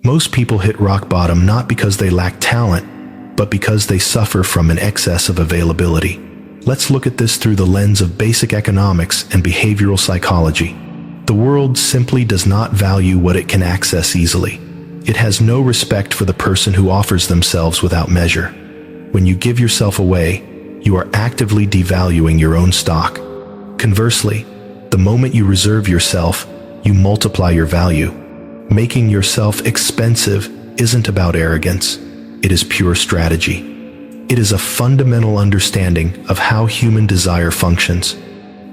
Most people hit rock bottom not because they lack talent, but because they suffer from an excess of availability. Let's look at this through the lens of basic economics and behavioral psychology. The world simply does not value what it can access easily. It has no respect for the person who offers themselves without measure. When you give yourself away, you are actively devaluing your own stock. Conversely, the moment you reserve yourself, you multiply your value. Making yourself expensive isn't about arrogance. It is pure strategy. It is a fundamental understanding of how human desire functions.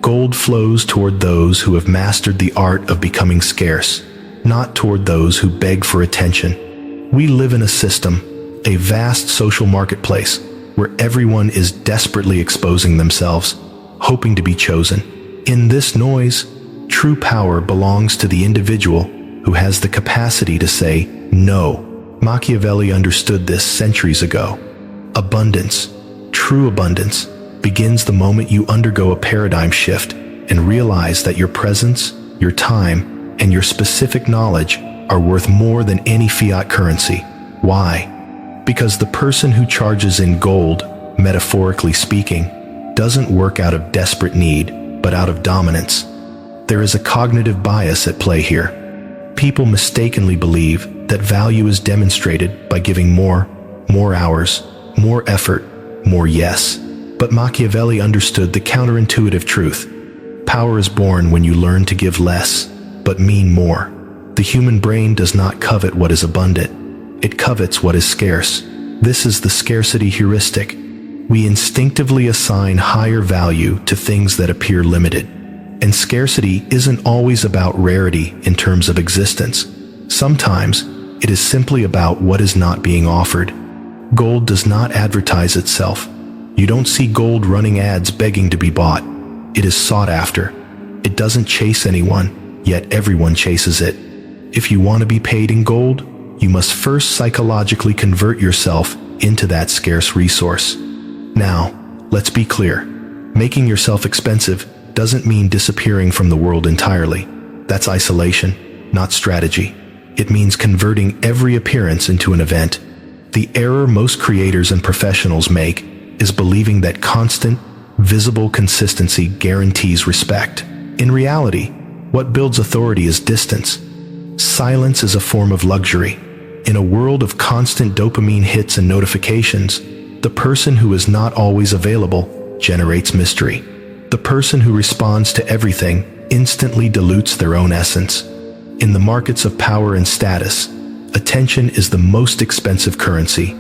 Gold flows toward those who have mastered the art of becoming scarce, not toward those who beg for attention. We live in a system, a vast social marketplace, where everyone is desperately exposing themselves, hoping to be chosen. In this noise, true power belongs to the individual who has the capacity to say no. Machiavelli understood this centuries ago. Abundance, true abundance, begins the moment you undergo a paradigm shift and realize that your presence, your time, and your specific knowledge are worth more than any fiat currency. Why? Because the person who charges in gold, metaphorically speaking, doesn't work out of desperate need, but out of dominance. There is a cognitive bias at play here. People mistakenly believe that value is demonstrated by giving more hours, more effort, more yes. But Machiavelli understood the counterintuitive truth. Power is born when you learn to give less, but mean more. The human brain does not covet what is abundant. It covets what is scarce. This is the scarcity heuristic. We instinctively assign higher value to things that appear limited. And scarcity isn't always about rarity in terms of existence. Sometimes it is simply about what is not being offered. Gold does not advertise itself. You don't see gold running ads begging to be bought. It is sought after. It doesn't chase anyone, yet everyone chases it. If you want to be paid in gold, you must first psychologically convert yourself into that scarce resource. Now, let's be clear. Making yourself expensive doesn't mean disappearing from the world entirely. That's isolation, not strategy. It means converting every appearance into an event. The error most creators and professionals make is believing that constant, visible consistency guarantees respect. In reality, what builds authority is distance. Silence is a form of luxury. In a world of constant dopamine hits and notifications, the person who is not always available generates mystery. The person who responds to everything instantly dilutes their own essence. In the markets of power and status, attention is the most expensive currency,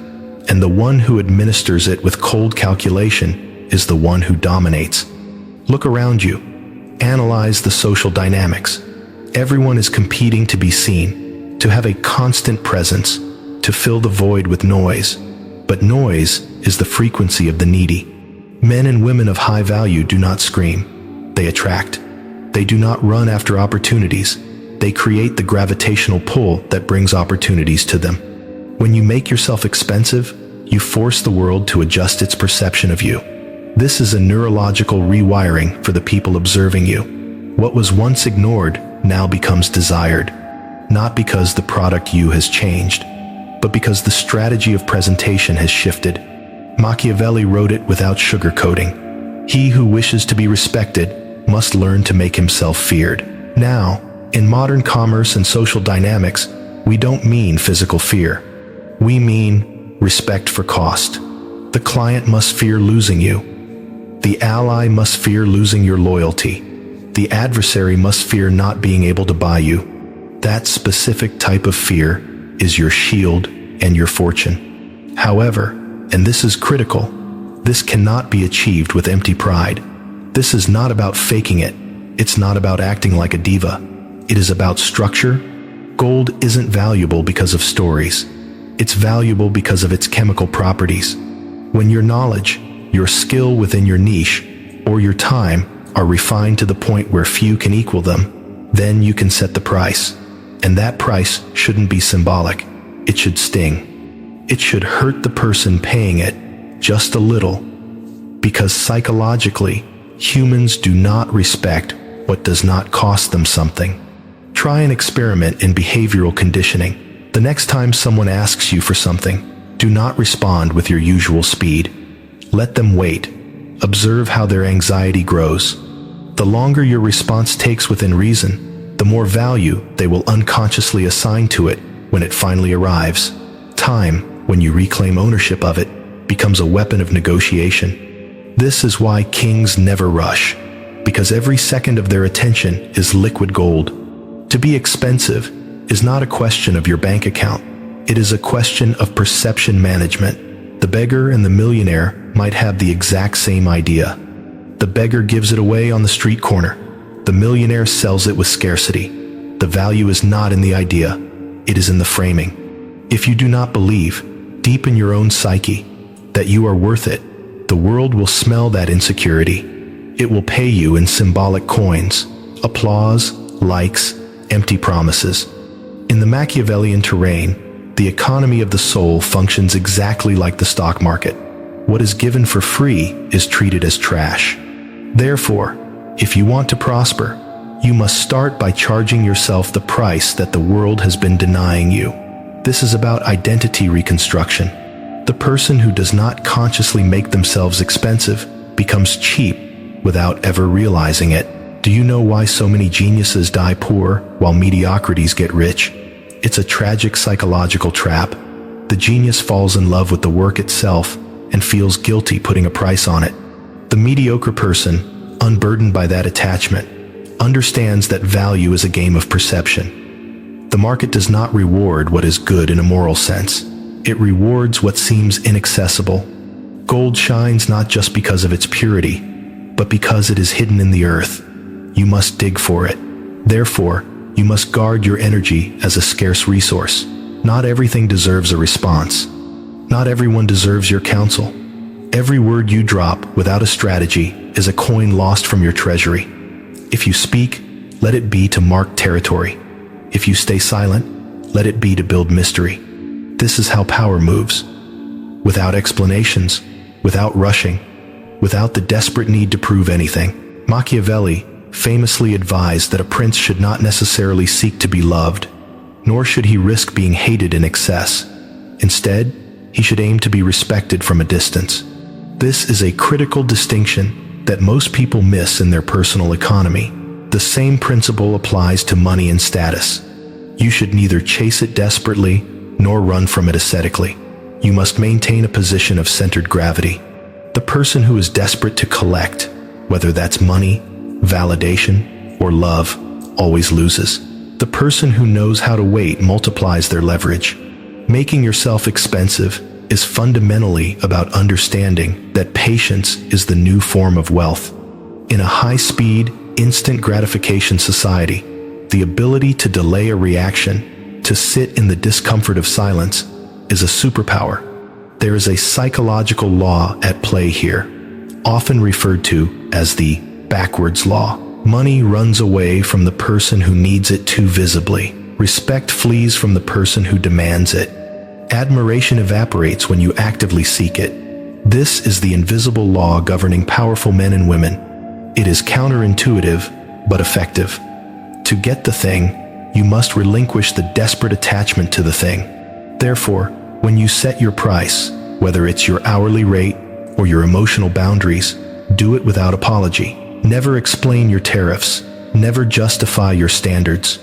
and the one who administers it with cold calculation is the one who dominates. Look around you. Analyze the social dynamics. Everyone is competing to be seen, to have a constant presence, to fill the void with noise. But noise is the frequency of the needy. Men and women of high value do not scream. They attract. They do not run after opportunities. They create the gravitational pull that brings opportunities to them. When you make yourself expensive, you force the world to adjust its perception of you. This is a neurological rewiring for the people observing you. What was once ignored now becomes desired, not because the product you has changed, but because the strategy of presentation has shifted. Machiavelli wrote it without sugarcoating. He who wishes to be respected must learn to make himself feared. Now, in modern commerce and social dynamics, we don't mean physical fear. We mean respect for cost. The client must fear losing you. The ally must fear losing your loyalty. The adversary must fear not being able to buy you. That specific type of fear is your shield and your fortune. However, and this is critical, this cannot be achieved with empty pride. This is not about faking it. It's not about acting like a diva. It is about structure. Gold isn't valuable because of stories. It's valuable because of its chemical properties. When your knowledge, your skill within your niche, or your time are refined to the point where few can equal them, then you can set the price. And that price shouldn't be symbolic. It should sting. It should hurt the person paying it just a little, because psychologically, humans do not respect what does not cost them something. Try an experiment in behavioral conditioning. The next time someone asks you for something, do not respond with your usual speed. Let them wait. Observe how their anxiety grows. The longer your response takes within reason, the more value they will unconsciously assign to it when it finally arrives. Time, when you reclaim ownership of it, becomes a weapon of negotiation. This is why kings never rush, because every second of their attention is liquid gold. To be expensive is not a question of your bank account. It is a question of perception management. The beggar and the millionaire might have the exact same idea. The beggar gives it away on the street corner. The millionaire sells it with scarcity. The value is not in the idea. It is in the framing. If you do not believe, deep in your own psyche, that you are worth it, the world will smell that insecurity. It will pay you in symbolic coins, applause, likes, empty promises. In the Machiavellian terrain, the economy of the soul functions exactly like the stock market. What is given for free is treated as trash. Therefore, if you want to prosper, you must start by charging yourself the price that the world has been denying you. This is about identity reconstruction. The person who does not consciously make themselves expensive becomes cheap without ever realizing it. Do you know why so many geniuses die poor while mediocrities get rich? It's a tragic psychological trap. The genius falls in love with the work itself and feels guilty putting a price on it. The mediocre person, unburdened by that attachment, understands that value is a game of perception. The market does not reward what is good in a moral sense. It rewards what seems inaccessible. Gold shines not just because of its purity, but because it is hidden in the earth. You must dig for it. Therefore, you must guard your energy as a scarce resource. Not everything deserves a response. Not everyone deserves your counsel. Every word you drop without a strategy is a coin lost from your treasury. If you speak, let it be to mark territory. If you stay silent, let it be to build mystery. This is how power moves. Without explanations, without rushing, without the desperate need to prove anything. Machiavelli famously advised that a prince should not necessarily seek to be loved, nor should he risk being hated in excess. Instead, he should aim to be respected from a distance. This is a critical distinction that most people miss in their personal economy. The same principle applies to money and status. You should neither chase it desperately nor run from it ascetically. You must maintain a position of centered gravity. The person who is desperate to collect, whether that's money, validation, or love, always loses. The person who knows how to wait multiplies their leverage. Making yourself expensive is fundamentally about understanding that patience is the new form of wealth. In a high-speed, instant gratification society, the ability to delay a reaction, to sit in the discomfort of silence, is a superpower. There is a psychological law at play here, often referred to as the backwards law. Money runs away from the person who needs it too visibly. Respect flees from the person who demands it. Admiration evaporates when you actively seek it. This is the invisible law governing powerful men and women. It is counterintuitive, but effective. To get the thing, you must relinquish the desperate attachment to the thing. Therefore, when you set your price, whether it's your hourly rate or your emotional boundaries, do it without apology. Never explain your tariffs. Never justify your standards.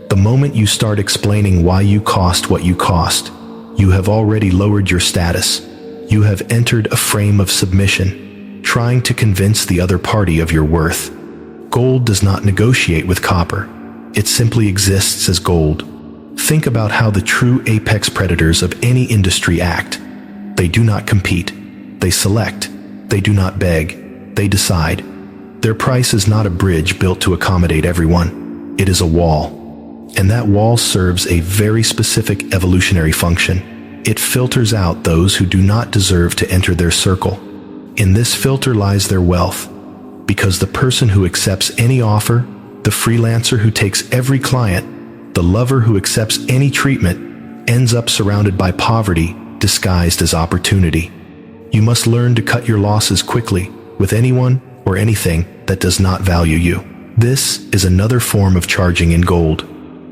The moment you start explaining why you cost what you cost, you have already lowered your status. You have entered a frame of submission, trying to convince the other party of your worth. Gold does not negotiate with copper. It simply exists as gold. Think about how the true apex predators of any industry act. They do not compete. They select. They do not beg. They decide. Their price is not a bridge built to accommodate everyone. It is a wall. And that wall serves a very specific evolutionary function. It filters out those who do not deserve to enter their circle. In this filter lies their wealth, because the person who accepts any offer, the freelancer who takes every client, the lover who accepts any treatment, ends up surrounded by poverty disguised as opportunity. You must learn to cut your losses quickly with anyone or anything that does not value you. This is another form of charging in gold.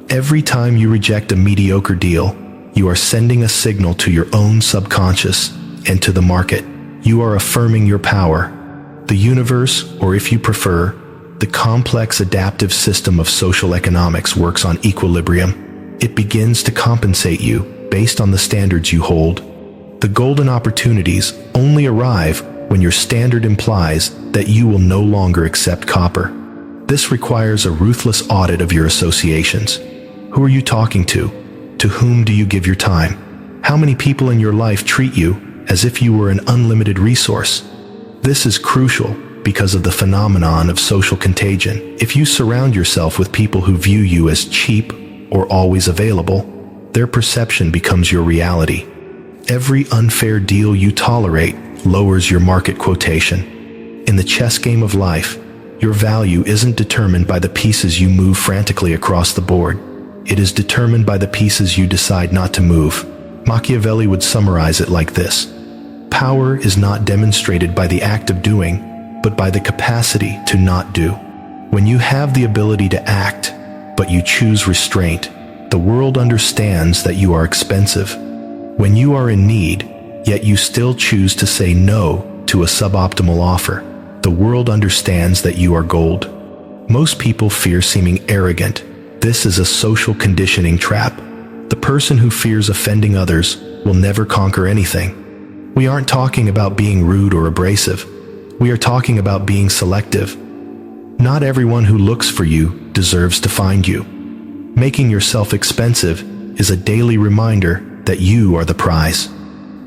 Every time you reject a mediocre deal, you are sending a signal to your own subconscious and to the market. You are affirming your power. The universe, or if you prefer, the complex adaptive system of social economics works on equilibrium. It begins to compensate you based on the standards you hold. The golden opportunities only arrive when your standard implies that you will no longer accept copper. This requires a ruthless audit of your associations. Who are you talking to? To whom do you give your time? How many people in your life treat you as if you were an unlimited resource? This is crucial because of the phenomenon of social contagion. If you surround yourself with people who view you as cheap or always available, their perception becomes your reality. Every unfair deal you tolerate lowers your market quotation. In the chess game of life, your value isn't determined by the pieces you move frantically across the board. It is determined by the pieces you decide not to move. Machiavelli would summarize it like this: power is not demonstrated by the act of doing, but by the capacity to not do. When you have the ability to act, but you choose restraint, the world understands that you are expensive. When you are in need, yet you still choose to say no to a suboptimal offer, the world understands that you are gold. Most people fear seeming arrogant. This is a social conditioning trap. The person who fears offending others will never conquer anything. We aren't talking about being rude or abrasive. We are talking about being selective. Not everyone who looks for you deserves to find you. Making yourself expensive is a daily reminder that you are the prize.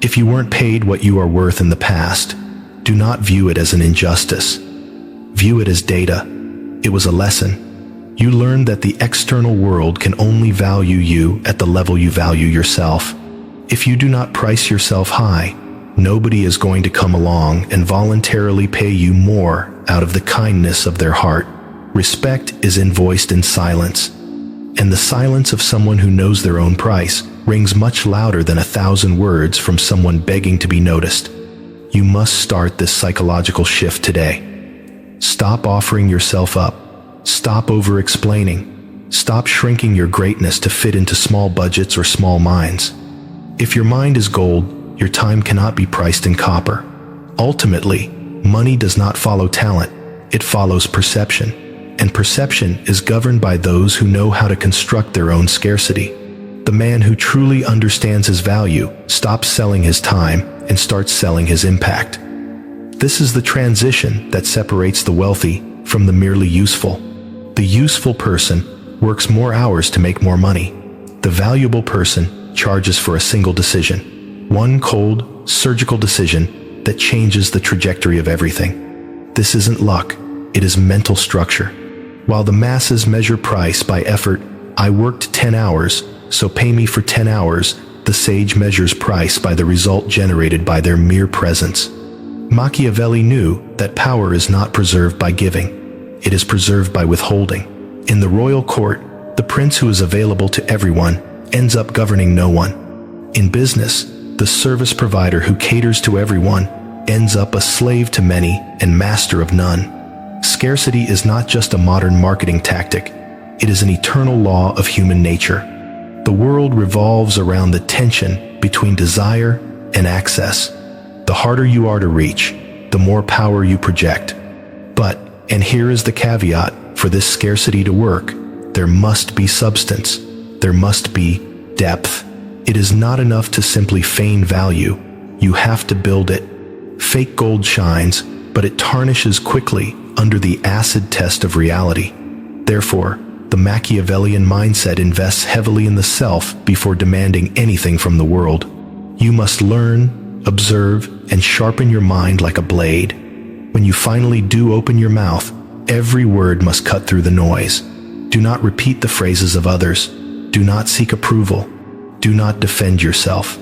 If you weren't paid what you are worth in the past, do not view it as an injustice. View it as data. It was a lesson. You learned that the external world can only value you at the level you value yourself. If you do not price yourself high, nobody is going to come along and voluntarily pay you more out of the kindness of their heart. Respect is invoiced in silence, and the silence of someone who knows their own price rings much louder than 1,000 words from someone begging to be noticed. You must start this psychological shift today. Stop offering yourself up. Stop over-explaining. Stop shrinking your greatness to fit into small budgets or small minds. If your mind is gold, your time cannot be priced in copper. Ultimately, money does not follow talent, it follows perception. And perception is governed by those who know how to construct their own scarcity. The man who truly understands his value stops selling his time and starts selling his impact. This is the transition that separates the wealthy from the merely useful. The useful person works more hours to make more money. The valuable person charges for a single decision. One cold, surgical decision that changes the trajectory of everything. This isn't luck, it is mental structure. While the masses measure price by effort, I worked 10 hours, so pay me for 10 hours, the sage measures price by the result generated by their mere presence. Machiavelli knew that power is not preserved by giving, it is preserved by withholding. In the royal court, the prince who is available to everyone ends up governing no one. In business, the service provider who caters to everyone ends up a slave to many and master of none. Scarcity is not just a modern marketing tactic, it is an eternal law of human nature. The world revolves around the tension between desire and access. The harder you are to reach, the more power you project. But, and here is the caveat, for this scarcity to work, there must be substance. There must be depth. It is not enough to simply feign value. You have to build it. Fake gold shines, but it tarnishes quickly under the acid test of reality. Therefore, the Machiavellian mindset invests heavily in the self before demanding anything from the world. You must learn, observe, and sharpen your mind like a blade. When you finally do open your mouth, every word must cut through the noise. Do not repeat the phrases of others. Do not seek approval. Do not defend yourself.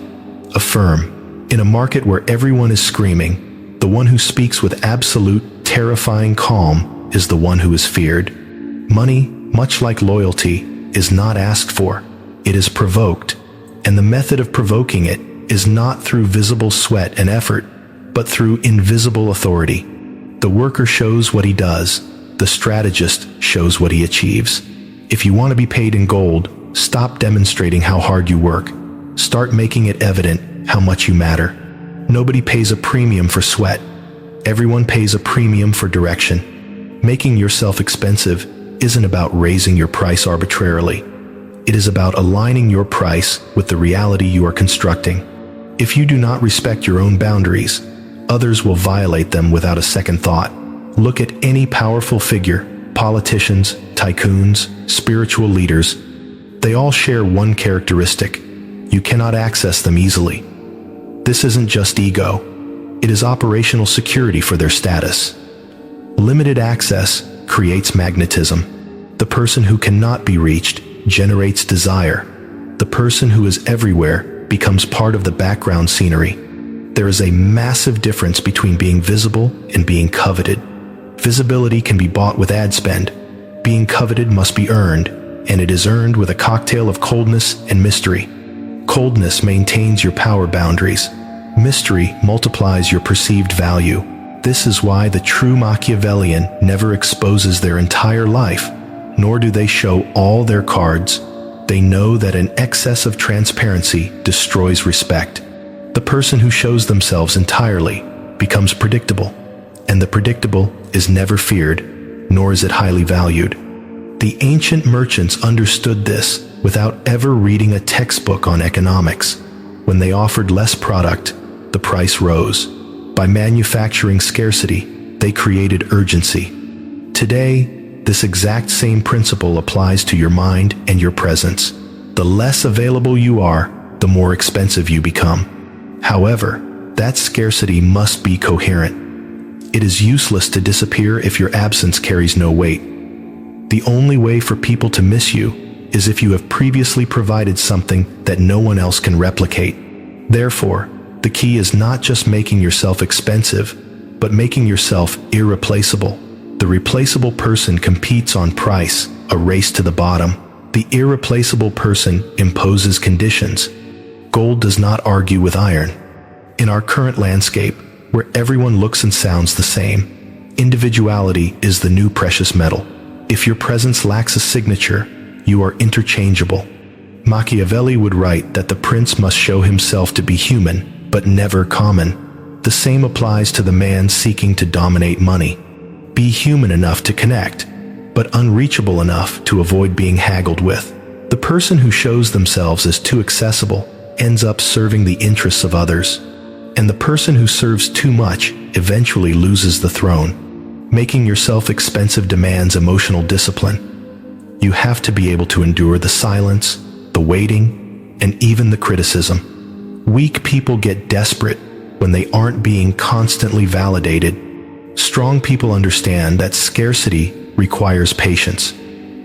Affirm. In a market where everyone is screaming, the one who speaks with absolute, terrifying calm is the one who is feared. Money, much like loyalty, is not asked for. It is provoked. And the method of provoking it is not through visible sweat and effort, but through invisible authority. The worker shows what he does. The strategist shows what he achieves. If you want to be paid in gold, stop demonstrating how hard you work. Start making it evident how much you matter. Nobody pays a premium for sweat. Everyone pays a premium for direction. Making yourself expensive isn't about raising your price arbitrarily. It is about aligning your price with the reality you are constructing. If you do not respect your own boundaries, others will violate them without a second thought. Look at any powerful figure, politicians, tycoons, spiritual leaders. They all share one characteristic: you cannot access them easily. This isn't just ego. It is operational security for their status. Limited access creates magnetism. The person who cannot be reached generates desire. The person who is everywhere becomes part of the background scenery. There is a massive difference between being visible and being coveted. Visibility can be bought with ad spend. Being coveted must be earned, and it is earned with a cocktail of coldness and mystery. Coldness maintains your power boundaries. Mystery multiplies your perceived value. This is why the true Machiavellian never exposes their entire life, nor do they show all their cards. They know that an excess of transparency destroys respect. The person who shows themselves entirely becomes predictable, and the predictable is never feared, nor is it highly valued. The ancient merchants understood this without ever reading a textbook on economics. When they offered less product, the price rose. By manufacturing scarcity, they created urgency. Today, this exact same principle applies to your mind and your presence. The less available you are, the more expensive you become. However, that scarcity must be coherent. It is useless to disappear if your absence carries no weight. The only way for people to miss you is if you have previously provided something that no one else can replicate. Therefore, the key is not just making yourself expensive, but making yourself irreplaceable. The replaceable person competes on price, a race to the bottom. The irreplaceable person imposes conditions. Gold does not argue with iron. In our current landscape, where everyone looks and sounds the same, individuality is the new precious metal. If your presence lacks a signature, you are interchangeable. Machiavelli would write that the prince must show himself to be human, but never common. The same applies to the man seeking to dominate money. Be human enough to connect, but unreachable enough to avoid being haggled with. The person who shows themselves as too accessible ends up serving the interests of others, and the person who serves too much eventually loses the throne. Making yourself expensive demands emotional discipline. You have to be able to endure the silence, the waiting, and even the criticism. Weak people get desperate when they aren't being constantly validated. Strong people understand that scarcity requires patience.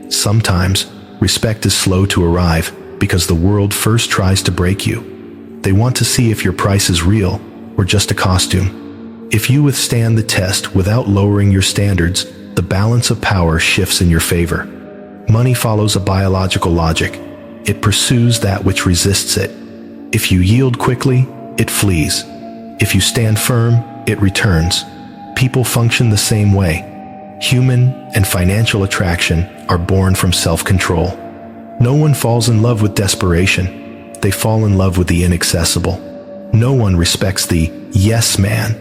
Sometimes, respect is slow to arrive because the world first tries to break you. They want to see if your price is real or just a costume. If you withstand the test without lowering your standards, the balance of power shifts in your favor. Money follows a biological logic. It pursues that which resists it. If you yield quickly, it flees. If you stand firm, it returns. People function the same way. Human and financial attraction are born from self-control. No one falls in love with desperation. They fall in love with the inaccessible. No one respects the yes man.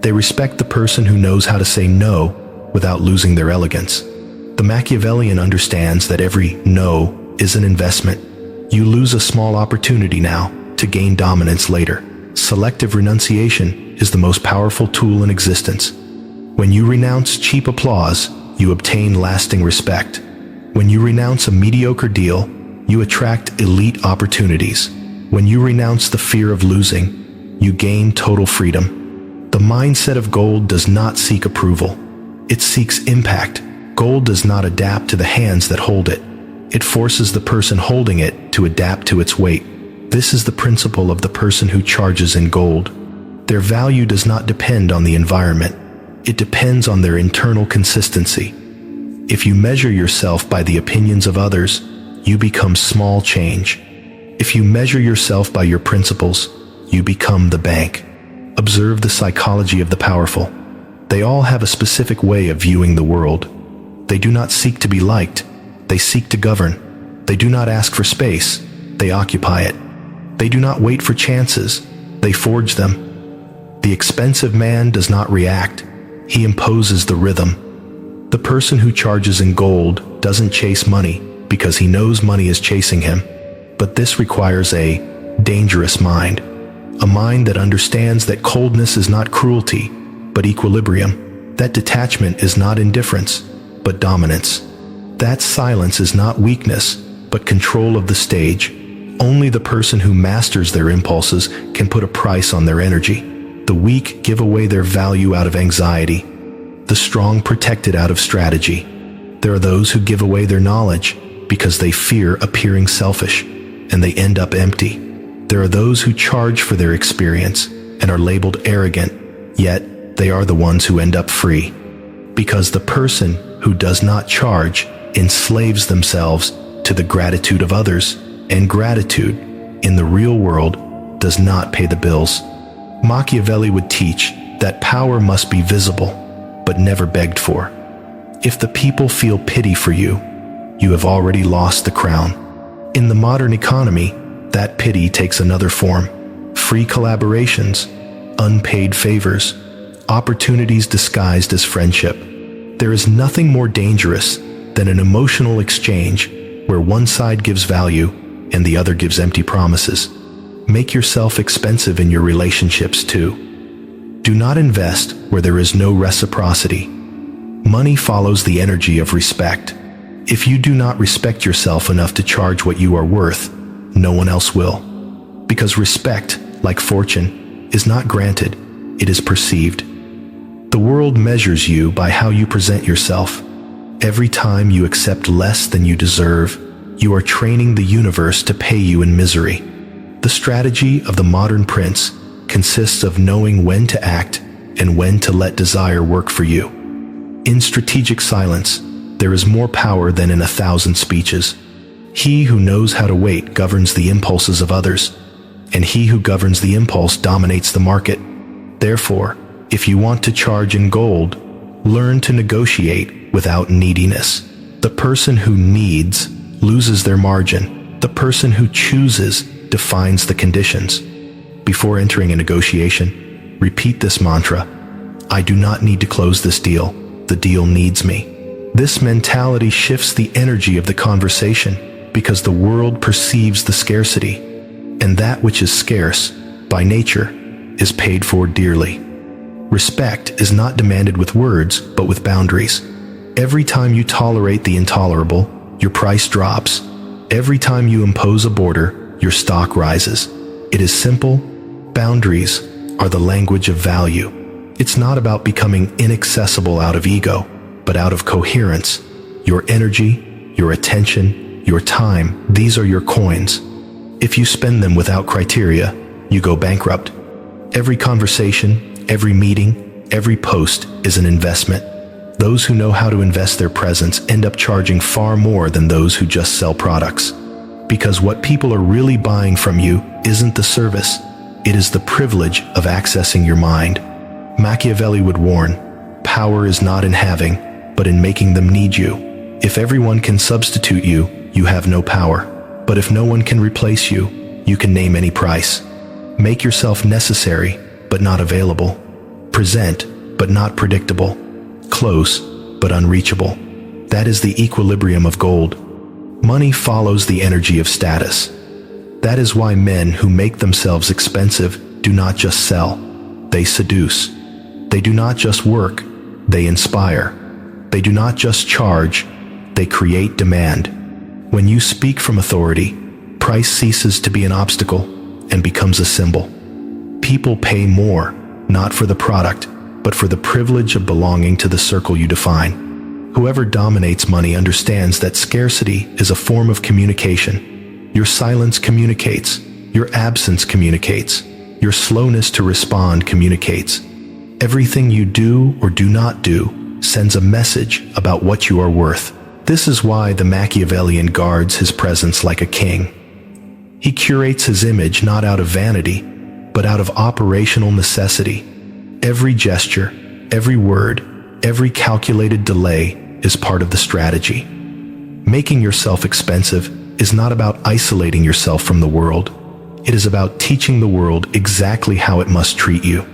They respect the person who knows how to say no without losing their elegance. The Machiavellian understands that every no is an investment. You lose a small opportunity now to gain dominance later. Selective renunciation is the most powerful tool in existence. When you renounce cheap applause, you obtain lasting respect. When you renounce a mediocre deal, you attract elite opportunities. When you renounce the fear of losing, you gain total freedom. The mindset of gold does not seek approval. It seeks impact. Gold does not adapt to the hands that hold it. It forces the person holding it to adapt to its weight. This is the principle of the person who charges in gold. Their value does not depend on the environment. It depends on their internal consistency. If you measure yourself by the opinions of others, you become small change. If you measure yourself by your principles, you become the bank. Observe the psychology of the powerful. They all have a specific way of viewing the world. They do not seek to be liked. They seek to govern. They do not ask for space. They occupy it. They do not wait for chances, they forge them. The expensive man does not react, he imposes the rhythm. The person who charges in gold doesn't chase money because he knows money is chasing him. But this requires a dangerous mind, a mind that understands that coldness is not cruelty, but equilibrium, that detachment is not indifference, but dominance, that silence is not weakness, but control of the stage. Only the person who masters their impulses can put a price on their energy. The weak give away their value out of anxiety. The strong protect it out of strategy. There are those who give away their knowledge because they fear appearing selfish, and they end up empty. There are those who charge for their experience and are labeled arrogant, yet they are the ones who end up free. Because the person who does not charge enslaves themselves to the gratitude of others, and gratitude, in the real world, does not pay the bills. Machiavelli would teach that power must be visible, but never begged for. If the people feel pity for you, you have already lost the crown. In the modern economy, that pity takes another form. Free collaborations, unpaid favors, opportunities disguised as friendship. There is nothing more dangerous than an emotional exchange where one side gives value and the other gives empty promises. Make yourself expensive in your relationships too. Do not invest where there is no reciprocity. Money follows the energy of respect. If you do not respect yourself enough to charge what you are worth, no one else will. Because respect, like fortune, is not granted, it is perceived. The world measures you by how you present yourself. Every time you accept less than you deserve, you are training the universe to pay you in misery. The strategy of the modern prince consists of knowing when to act and when to let desire work for you. In strategic silence, there is more power than in 1,000 speeches. He who knows how to wait governs the impulses of others, and he who governs the impulse dominates the market. Therefore, if you want to charge in gold, learn to negotiate without neediness. The person who needs loses their margin. The person who chooses defines the conditions. Before entering a negotiation, repeat this mantra: I do not need to close this deal. The deal needs me. This mentality shifts the energy of the conversation because the world perceives the scarcity, and that which is scarce, by nature, is paid for dearly. Respect is not demanded with words, but with boundaries. Every time you tolerate the intolerable, your price drops. Every time you impose a border, your stock rises. It is simple. Boundaries are the language of value. It's not about becoming inaccessible out of ego, but out of coherence. Your energy, your attention, your time, these are your coins. If you spend them without criteria, you go bankrupt. Every conversation, every meeting, every post is an investment. Those who know how to invest their presence end up charging far more than those who just sell products. Because what people are really buying from you isn't the service, it is the privilege of accessing your mind. Machiavelli would warn, power is not in having, but in making them need you. If everyone can substitute you, you have no power. But if no one can replace you, you can name any price. Make yourself necessary, but not available. Present, but not predictable. Close, but unreachable. That is the equilibrium of gold. Money follows the energy of status. That is why men who make themselves expensive do not just sell, they seduce. They do not just work, they inspire. They do not just charge, they create demand. When you speak from authority, price ceases to be an obstacle and becomes a symbol. People pay more, not for the product, but for the privilege of belonging to the circle you define. Whoever dominates money understands that scarcity is a form of communication. Your silence communicates. Your absence communicates. Your slowness to respond communicates. Everything you do or do not do sends a message about what you are worth. This is why the Machiavellian guards his presence like a king. He curates his image not out of vanity, but out of operational necessity. Every gesture, every word, every calculated delay is part of the strategy. Making yourself expensive is not about isolating yourself from the world. It is about teaching the world exactly how it must treat you.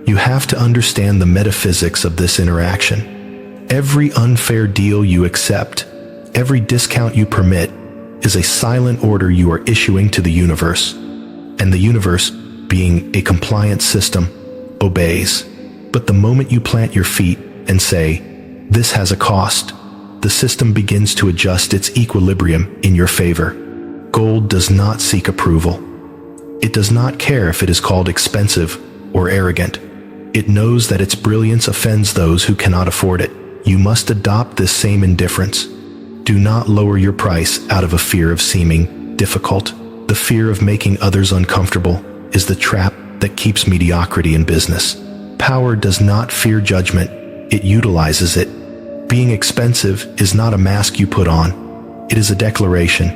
You have to understand the metaphysics of this interaction. Every unfair deal you accept, every discount you permit, is a silent order you are issuing to the universe. And the universe, being a compliant system, obeys. But the moment you plant your feet and say, "This has a cost," the system begins to adjust its equilibrium in your favor. Gold does not seek approval. It does not care if it is called expensive or arrogant. It knows that its brilliance offends those who cannot afford it. You must adopt this same indifference. Do not lower your price out of a fear of seeming difficult. The fear of making others uncomfortable is the trap that keeps mediocrity in business. Power does not fear judgment, it utilizes it. Being expensive is not a mask you put on. It is a declaration.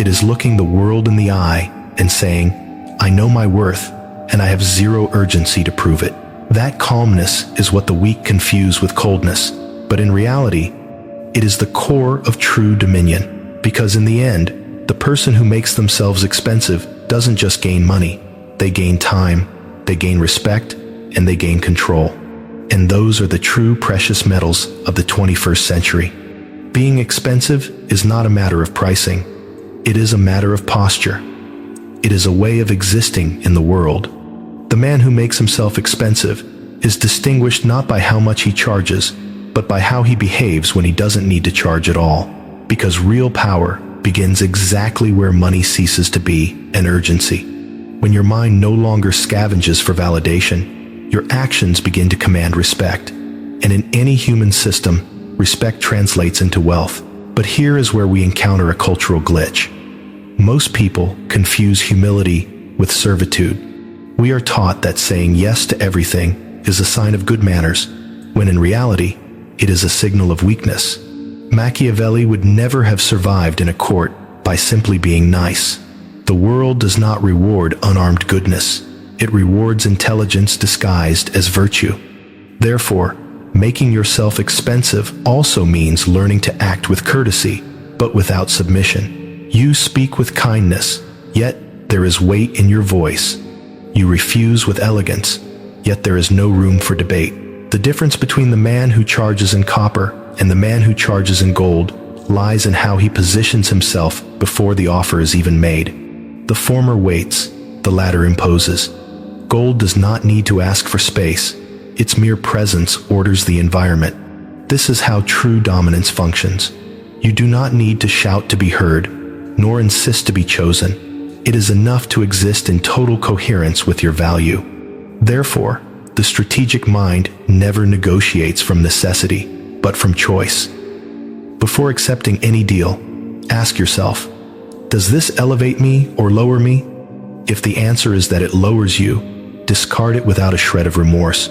It is looking the world in the eye and saying, "I know my worth, and I have zero urgency to prove it." That calmness is what the weak confuse with coldness, but in reality, it is the core of true dominion. Because in the end, the person who makes themselves expensive doesn't just gain money. They gain time, they gain respect, and they gain control. And those are the true precious metals of the 21st century. Being expensive is not a matter of pricing. It is a matter of posture. It is a way of existing in the world. The man who makes himself expensive is distinguished not by how much he charges, but by how he behaves when he doesn't need to charge at all. Because real power begins exactly where money ceases to be an urgency. When your mind no longer scavenges for validation, your actions begin to command respect. And in any human system, respect translates into wealth. But here is where we encounter a cultural glitch. Most people confuse humility with servitude. We are taught that saying yes to everything is a sign of good manners, when in reality, it is a signal of weakness. Machiavelli would never have survived in a court by simply being nice. The world does not reward unarmed goodness. It rewards intelligence disguised as virtue. Therefore, making yourself expensive also means learning to act with courtesy, but without submission. You speak with kindness, yet there is weight in your voice. You refuse with elegance, yet there is no room for debate. The difference between the man who charges in copper and the man who charges in gold lies in how he positions himself before the offer is even made. The former waits, the latter imposes. Gold does not need to ask for space. Its mere presence orders the environment. This is how true dominance functions. You do not need to shout to be heard, nor insist to be chosen. It is enough to exist in total coherence with your value. Therefore, the strategic mind never negotiates from necessity, but from choice. Before accepting any deal, ask yourself, does this elevate me or lower me? If the answer is that it lowers you, discard it without a shred of remorse.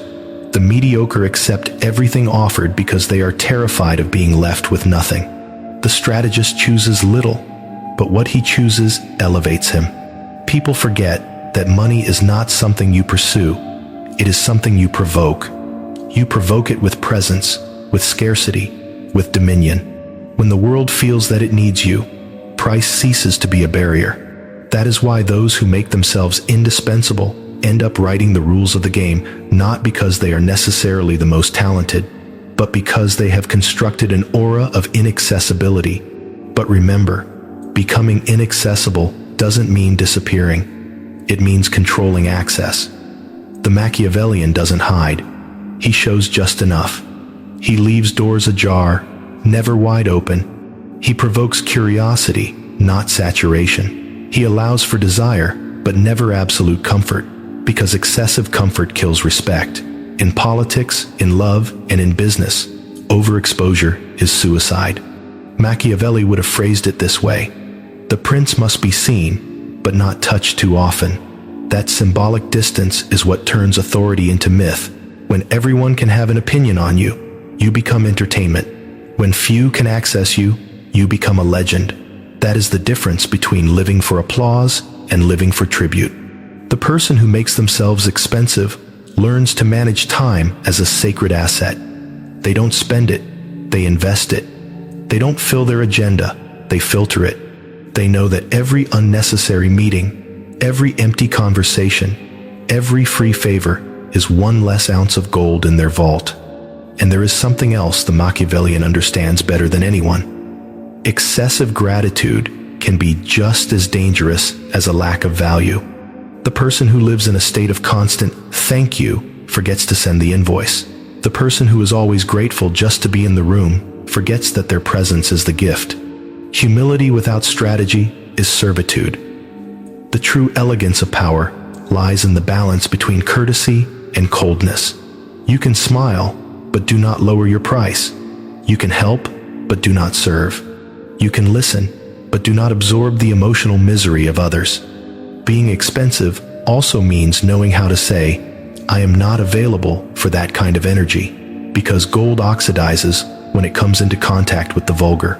The mediocre accept everything offered because they are terrified of being left with nothing. The strategist chooses little, but what he chooses elevates him. People forget that money is not something you pursue. It is something you provoke. You provoke it with presence, with scarcity, with dominion. When the world feels that it needs you, price ceases to be a barrier. That is why those who make themselves indispensable end up writing the rules of the game, not because they are necessarily the most talented, but because they have constructed an aura of inaccessibility. But remember, becoming inaccessible doesn't mean disappearing. It means controlling access. The Machiavellian doesn't hide. He shows just enough. He leaves doors ajar, never wide open. He provokes curiosity, not saturation. He allows for desire, but never absolute comfort, because excessive comfort kills respect. In politics, in love, and in business, overexposure is suicide. Machiavelli would have phrased it this way: the prince must be seen, but not touched too often. That symbolic distance is what turns authority into myth. When everyone can have an opinion on you, you become entertainment. When few can access you, you become a legend. That is the difference between living for applause and living for tribute. The person who makes themselves expensive learns to manage time as a sacred asset. They don't spend it, they invest it. They don't fill their agenda, they filter it. They know that every unnecessary meeting, Every empty conversation, every free favor is one less ounce of gold in their vault. And there is something else the Machiavellian understands better than anyone. Excessive gratitude can be just as dangerous as a lack of value. The person who lives in a state of constant thank you forgets to send the invoice. The person who is always grateful just to be in the room forgets that their presence is the gift. Humility without strategy is servitude. The true elegance of power lies in the balance between courtesy and coldness. You can smile, but do not lower your price. You can help, but do not serve. You can listen, but do not absorb the emotional misery of others. Being expensive also means knowing how to say, I am not available for that kind of energy, because gold oxidizes when it comes into contact with the vulgar.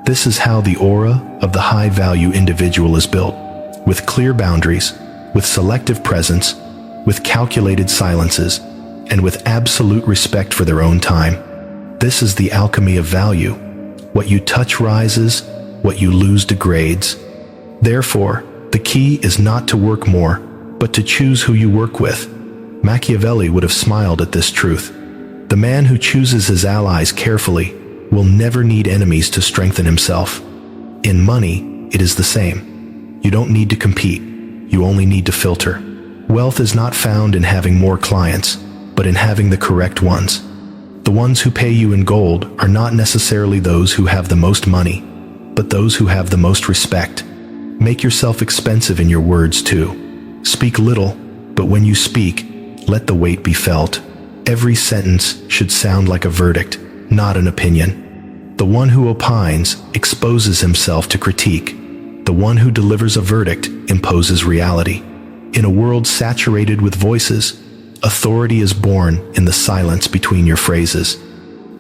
This is how the aura of the high-value individual is built, with clear boundaries, with selective presence, with calculated silences, and with absolute respect for their own time. This is the alchemy of value. What you touch rises, what you lose degrades. Therefore, the key is not to work more, but to choose who you work with. Machiavelli would have smiled at this truth. The man who chooses his allies carefully will never need enemies to strengthen himself. In money, it is the same. You don't need to compete. You only need to filter. Wealth is not found in having more clients, but in having the correct ones. The ones who pay you in gold are not necessarily those who have the most money, but those who have the most respect. Make yourself expensive in your words too. Speak little, but when you speak, let the weight be felt. Every sentence should sound like a verdict, not an opinion. The one who opines exposes himself to critique. The one who delivers a verdict imposes reality. In a world saturated with voices, authority is born in the silence between your phrases.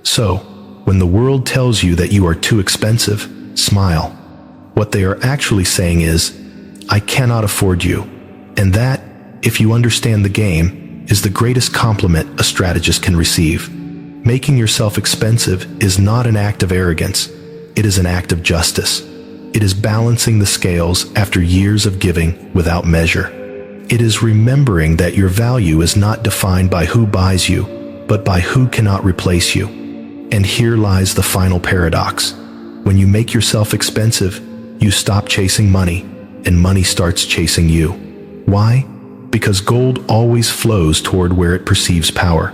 So, when the world tells you that you are too expensive, smile. What they are actually saying is, I cannot afford you. And that, if you understand the game, is the greatest compliment a strategist can receive. Making yourself expensive is not an act of arrogance. It is an act of justice. It is balancing the scales after years of giving without measure. It is remembering that your value is not defined by who buys you, but by who cannot replace you. And here lies the final paradox. When you make yourself expensive, you stop chasing money, and money starts chasing you. Why? Because gold always flows toward where it perceives power.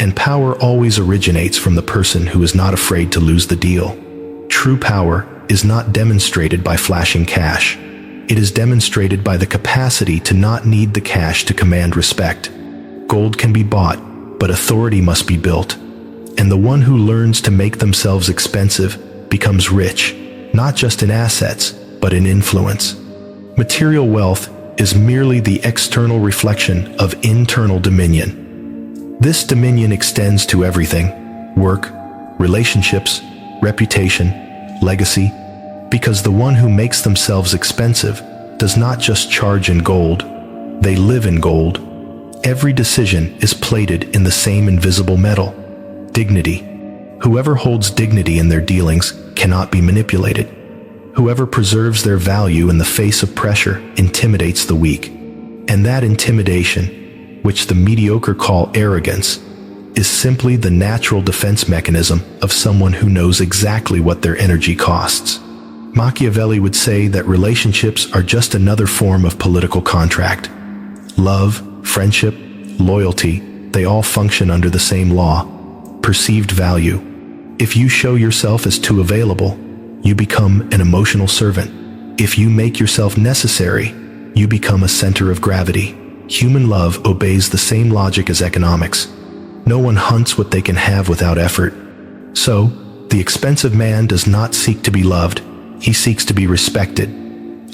And power always originates from the person who is not afraid to lose the deal. True power is not demonstrated by flashing cash. It is demonstrated by the capacity to not need the cash to command respect. Gold can be bought, but authority must be built. And the one who learns to make themselves expensive becomes rich, not just in assets, but in influence. Material wealth is merely the external reflection of internal dominion. This dominion extends to everything: work, relationships, reputation, legacy, because the one who makes themselves expensive does not just charge in gold, they live in gold. Every decision is plated in the same invisible metal: dignity. Whoever holds dignity in their dealings cannot be manipulated. Whoever preserves their value in the face of pressure intimidates the weak. And that intimidation, which the mediocre call arrogance, is simply the natural defense mechanism of someone who knows exactly what their energy costs. Machiavelli would say that relationships are just another form of political contract. Love, friendship, loyalty, they all function under the same law: perceived value. If you show yourself as too available, you become an emotional servant. If you make yourself necessary, you become a center of gravity. Human love obeys the same logic as economics. No one hunts what they can have without effort. So, the expensive man does not seek to be loved. He seeks to be respected.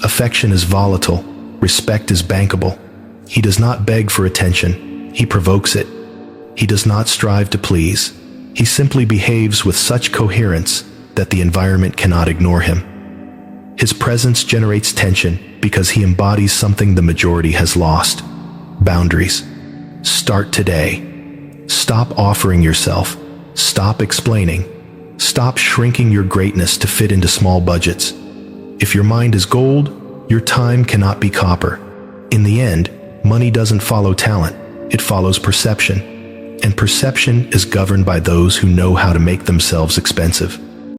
Affection is volatile. Respect is bankable. He does not beg for attention. He provokes it. He does not strive to please. He simply behaves with such coherence that the environment cannot ignore him. His presence generates tension because he embodies something the majority has lost: boundaries. Start today. Stop offering yourself. Stop explaining. Stop shrinking your greatness to fit into small budgets. If your mind is gold, your time cannot be copper. In the end, money doesn't follow talent, it follows perception. And perception is governed by those who know how to make themselves expensive.